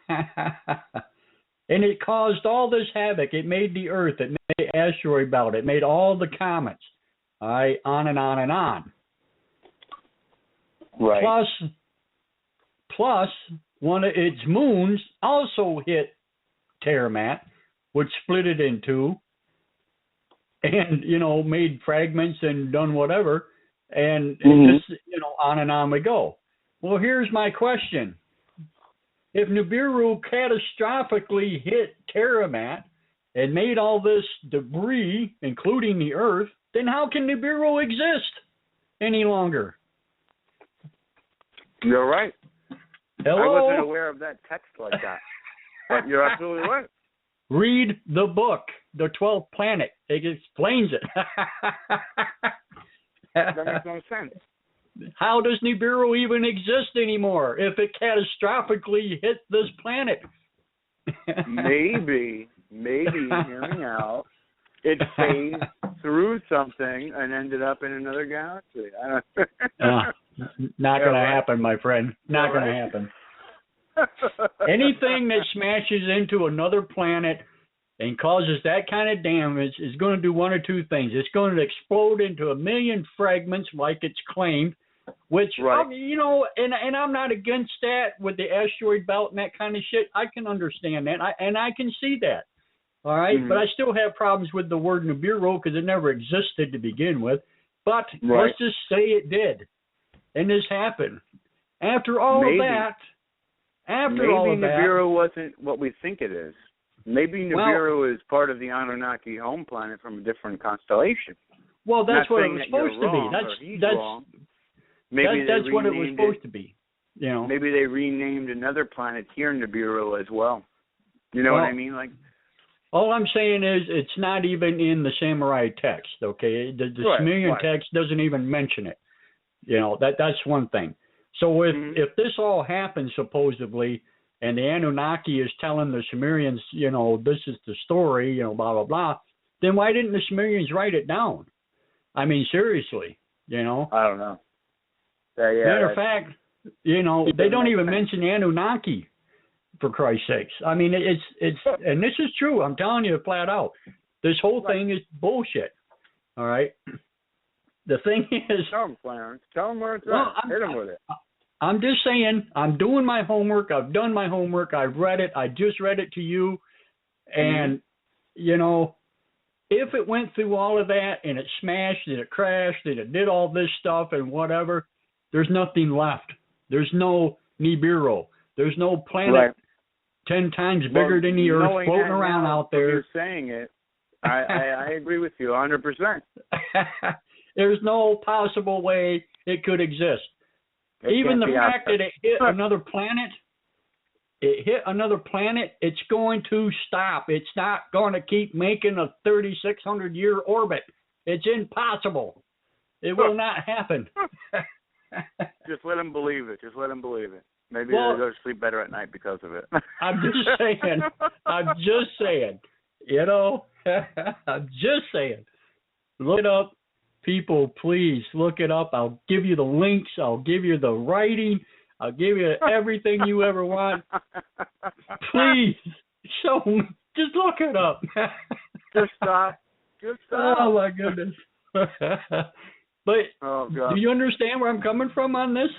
And it caused all this havoc. It made the Earth. It made the asteroid belt. It made all the comets. All right? On and on and on. Right. Plus, one of its moons also hit Tiamat, which split it in two, and made fragments and done whatever, and just on and on we go. Well, here's my question: if Nibiru catastrophically hit Tiamat and made all this debris, including the Earth, then how can Nibiru exist any longer? You're right. Hello? I wasn't aware of that text like that. But you're absolutely right. Read the book, The 12th Planet. It explains it. That makes no sense. how does Nibiru even exist anymore if it catastrophically hit this planet? maybe, hear me out, it phased through something and ended up in another galaxy. I don't Not going to happen, my friend. Not going to happen. Anything that smashes into another planet and causes that kind of damage is going to do one or two things. It's going to explode into 1 million fragments like it's claimed, which, you know, and I'm not against that with the asteroid belt and that kind of shit. I can understand that, and I can see that. All right, but I still have problems with the word Nibiru because it never existed to begin with. But let's just say it did, and this happened. After all of that, Nibiru wasn't what we think it is. Maybe Nibiru is part of the Anunnaki home planet from a different constellation. Well, that's what it was supposed to be. That's what it was supposed to be. You know, maybe they renamed another planet here Nibiru as well. You know what I mean? Like, all I'm saying is it's not even in the samurai text. Okay, the Sumerian text doesn't even mention it. You know, that's one thing. So if this all happens supposedly, and the Anunnaki is telling the Sumerians, you know, this is the story, you know, blah blah blah, then why didn't the Sumerians write it down? I mean, seriously, you know. I don't know. Matter of fact, you know, they don't even mention the Anunnaki, for Christ's sakes. I mean, it's and this is true. I'm telling you flat out. This whole thing is bullshit. All right. The thing is, tell them, Clarence. Tell them where it's at. Hit them with it. I'm just saying. I'm doing my homework. I've done my homework. I've read it. I just read it to you, and you know, if it went through all of that and it smashed and it crashed and it did all this stuff and whatever, there's nothing left. There's no Nibiru. There's no planet 10 times bigger than the Earth floating around out there. You're saying it. I agree with you 100%. There's no possible way it could exist. Even the fact that it hit another planet, it's going to stop. It's not going to keep making a 3,600-year orbit. It's impossible. It will not happen. Just let them believe it. Maybe they'll go to sleep better at night because of it. I'm just saying. You know, I'm just saying. Look it up. People, please look it up. I'll give you the links. I'll give you the writing. I'll give you everything you ever want. Please, just look it up. Just stop. Oh, my goodness. But do you understand where I'm coming from on this?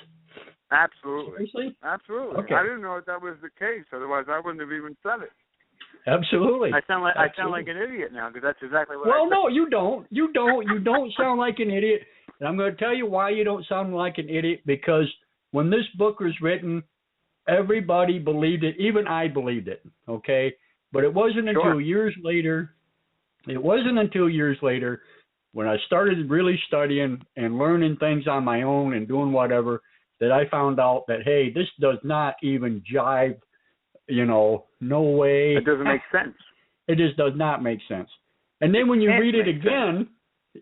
Absolutely. Seriously? Absolutely. Okay. I didn't know that was the case. Otherwise, I wouldn't have even said it. Absolutely. I sound like an idiot now because that's exactly what. Well, no, you don't. You don't sound like an idiot. And I'm going to tell you why you don't sound like an idiot. Because when this book was written, everybody believed it. Even I believed it. Okay, but it wasn't until years later. It wasn't until years later when I started really studying and learning things on my own and doing whatever that I found out that, hey, this does not even jive. You know, no way. It doesn't make sense. It just does not make sense. And then when you read it again,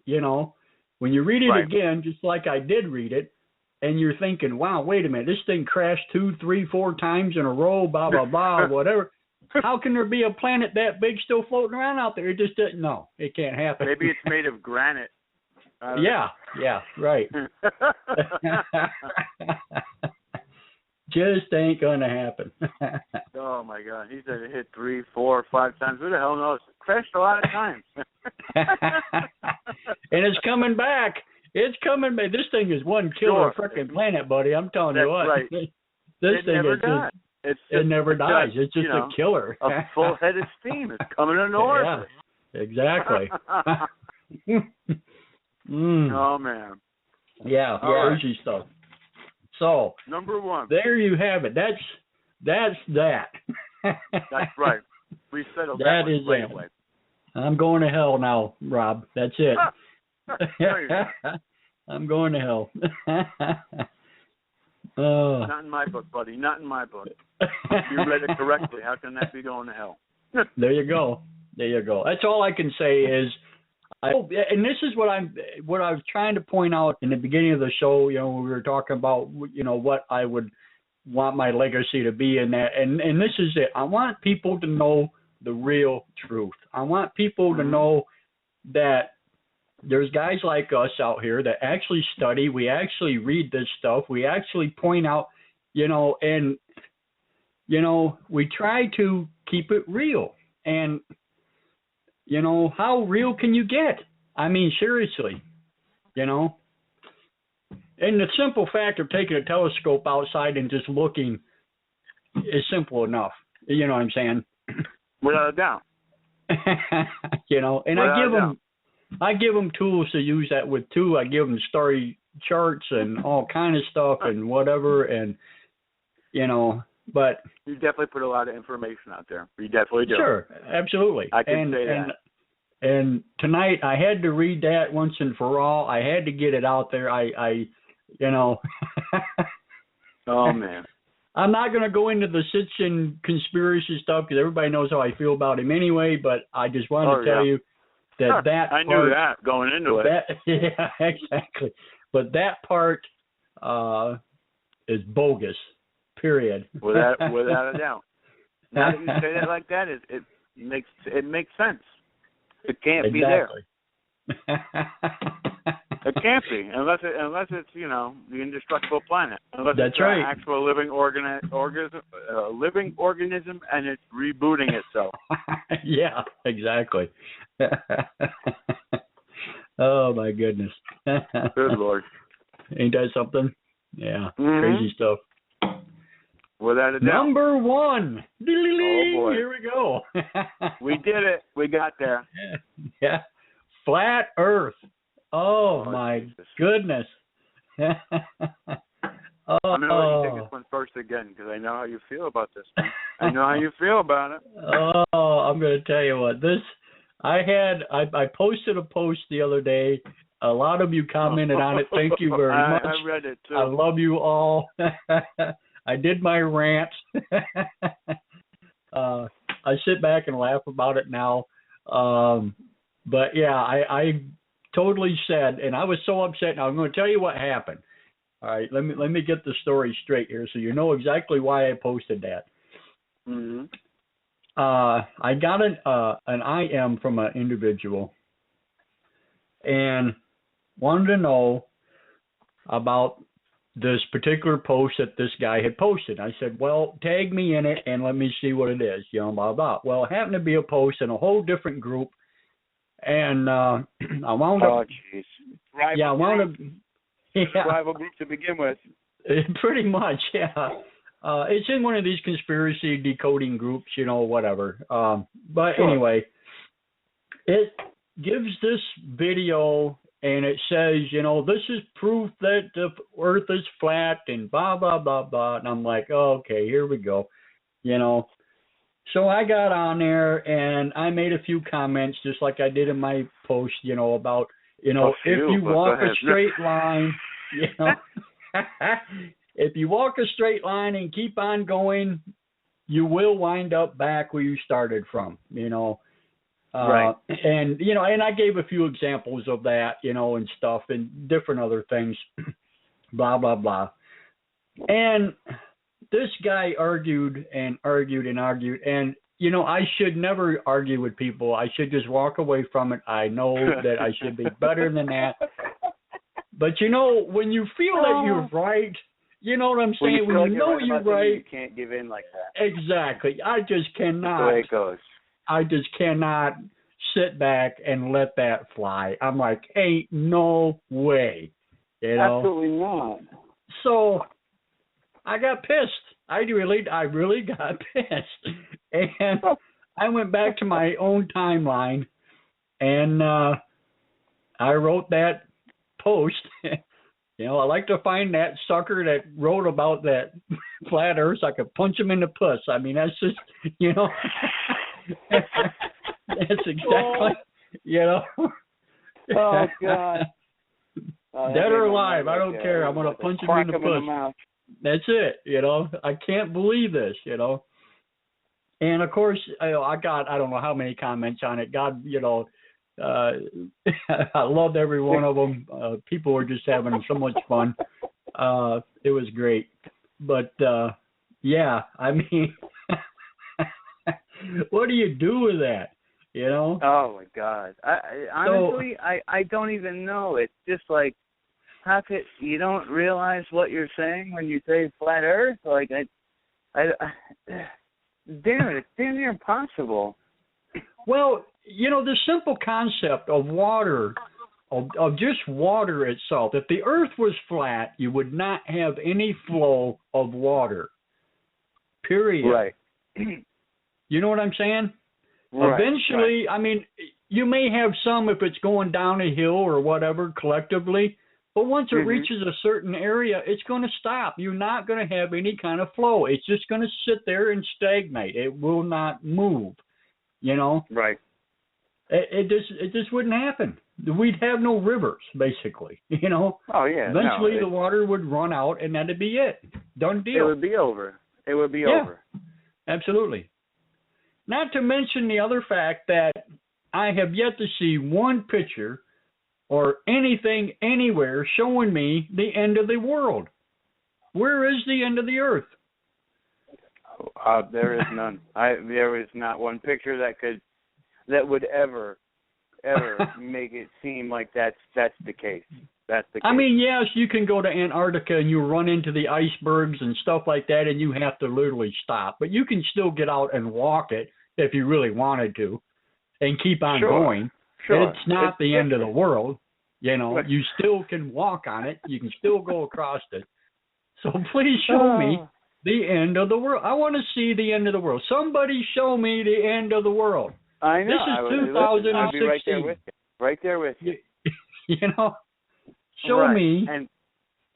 you know, when you read it again, just like I did read it, and you're thinking, wow, wait a minute, this thing crashed 2, 3, 4 times in a row, blah, blah, blah, whatever. How can there be a planet that big still floating around out there? It just doesn't. No, it can't happen. Maybe it's made of granite. Yeah, right. Just ain't gonna happen. Oh my God! He said it hit 3, 4, 5 times. Who the hell knows? It crashed a lot of times. And it's coming back. It's coming back. This thing is one killer freaking planet, buddy. I'm telling you what. Right. This thing never dies. It never dies. It's just a killer. A full head of steam. It's coming in orbit. Yeah, exactly. Oh man. Yeah, crazy stuff. So number 1. There you have it. That's that. That's right. We settled that that one is right it. away. I'm going to hell now, Rob. That's it. I'm going to hell. Not in my book, buddy. Not in my book. You read it correctly. How can that be going to hell? There you go. That's all I can say is I hope, and this is what I was trying to point out in the beginning of the show. You know, when we were talking about, you know, what I would want my legacy to be in that, and this is it. I want people to know the real truth. I want people to know that there's guys like us out here that actually study. We actually read this stuff. We actually point out, you know, and, you know, we try to keep it real. And, you know, how real can you get? I mean, seriously, you know. And the simple fact of taking a telescope outside and just looking is simple enough. You know what I'm saying? Without a doubt. You know, and I give them tools to use that with too. I give them story charts and all kind of stuff and whatever, and you know. But you definitely put a lot of information out there. You definitely do. Sure, absolutely. I can say that. And tonight I had to read that once and for all. I had to get it out there. I you know. Oh man. I'm not going to go into the Sitchin conspiracy stuff because everybody knows how I feel about him anyway. But I just wanted to tell you that I knew that going into it. Yeah, exactly. But that part is bogus. Period. Without a doubt. Now that you say that like that, it makes sense. It can't be there. It can't be unless it's, you know, the indestructible planet. Unless That's it's right. an actual living organism and it's rebooting itself. Yeah, exactly. Oh my goodness. Good Lord. Ain't that something? Yeah. Mm-hmm. Crazy stuff. Without a doubt. Number one. Oh boy. Here we go. We did it. We got there. Yeah. Flat Earth. Oh my Jesus. goodness. I'm going to let you take this one first again because I know how you feel about this one. I know how you feel about it. Oh, I'm going to tell you what. I posted a post the other day. A lot of you commented on it. Thank you very much. I read it too. I love you all. I did my rant. I sit back and laugh about it now. But yeah, I totally said, and I was so upset. Now I'm going to tell you what happened. All right, let me get the story straight here, so you know exactly why I posted that. Mm-hmm. I got an IM from an individual, and wanted to know about this particular post that this guy had posted. I said, well, tag me in it and let me see what it is, you know, blah, blah. Well, it happened to be a post in a whole different group, and I wound up. Oh, jeez. Rival group to begin with. Pretty much, yeah. It's in one of these conspiracy decoding groups, you know, whatever. But anyway, it gives this video and it says, you know, this is proof that the Earth is flat and blah, blah, blah, blah. And I'm like, oh, okay, here we go, you know. So I got on there and I made a few comments just like I did in my post, you know, about, you know, if you walk a straight line, you know, if you walk a straight line and keep on going, you will wind up back where you started from, you know. Right. And, you know, and I gave a few examples of that, you know, and stuff and different other things, blah, blah, blah. And this guy argued and argued and argued. And, you know, I should never argue with people. I should just walk away from it. I know that I should be better than that. But, you know, when you feel that you're right, you know what I'm saying? When you know you're right. You can't give in like that. Exactly. I just cannot. That's the way it goes. I just cannot sit back and let that fly. I'm like, ain't no way, you know. Absolutely not. So I got pissed. I really got pissed, and I went back to my own timeline, and I wrote that post. You know, I like to find that sucker that wrote about that flat Earth so I could punch him in the puss. I mean, that's just, you know. That's exactly, you know. Oh, God. Dead or alive, I don't care. I'm going to punch him in the puss. That's it, you know. I can't believe this, you know. And, of course, I got, I don't know how many comments on it. God, you know, I loved every one of them. People were just having so much fun. It was great. But, yeah, I mean, what do you do with that? You know? Oh, my God. Honestly, I don't even know. It's just like, how could you don't realize what you're saying when you say flat Earth? Like, damn it, it's damn near impossible. Well, you know, the simple concept of water, of just water itself, if the Earth was flat, you would not have any flow of water, period. Right. You know what I'm saying? Right, Eventually, right. I mean, you may have some if it's going down a hill or whatever collectively, but once it reaches a certain area, it's going to stop. You're not going to have any kind of flow. It's just going to sit there and stagnate. It will not move, you know? Right. It just wouldn't happen. We'd have no rivers, basically, you know? Oh, yeah. Eventually, the water would run out, and that'd be it. Done deal. It would be over. It would be over. Absolutely. Not to mention the other fact that I have yet to see one picture or anything anywhere showing me the end of the world. Where is the end of the earth? There is none. There is not one picture that would ever make it seem like that's the case. That's the case. I mean, yes, you can go to Antarctica and you run into the icebergs and stuff like that, and you have to literally stop. But you can still get out and walk it if you really wanted to, and keep on going. Sure. It's not the end of the world. You know, you still can walk on it. You can still go across it. So please show me the end of the world. I want to see the end of the world. Somebody show me the end of the world. I know. This is 2016. I'll be right there with you. Right there with you. You know, show me. And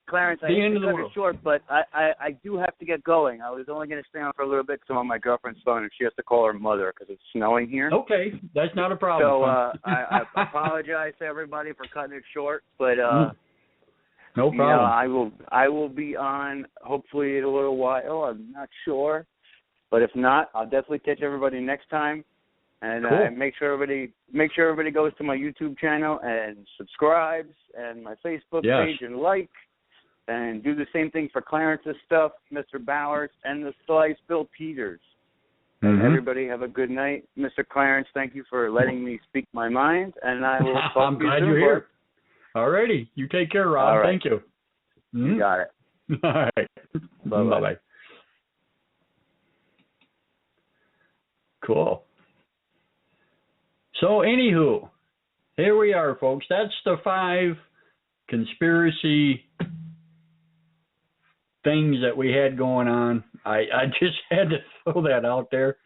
Clarence, I the hate end to of the cut world. it short, but I do have to get going. I was only going to stay on for a little bit because I'm on my girlfriend's phone and she has to call her mother because it's snowing here. Okay, that's not a problem. So I apologize to everybody for cutting it short, but no problem. I will be on hopefully in a little while. I'm not sure, but if not, I'll definitely catch everybody next time. And cool. make sure everybody goes to my YouTube channel and subscribes, and my Facebook page and like, and do the same thing for Clarence's stuff, Mr. Bowers, and the Slice Bill Peters. And everybody have a good night. Mr. Clarence, thank you for letting me speak my mind, and I will talk I'm to you glad soon. you're here. All righty. You take care, Rob. All right. Thank you. You got it. All right. Bye-bye. Cool. So, anywho, here we are, folks. That's the 5 conspiracy things that we had going on. I just had to throw that out there.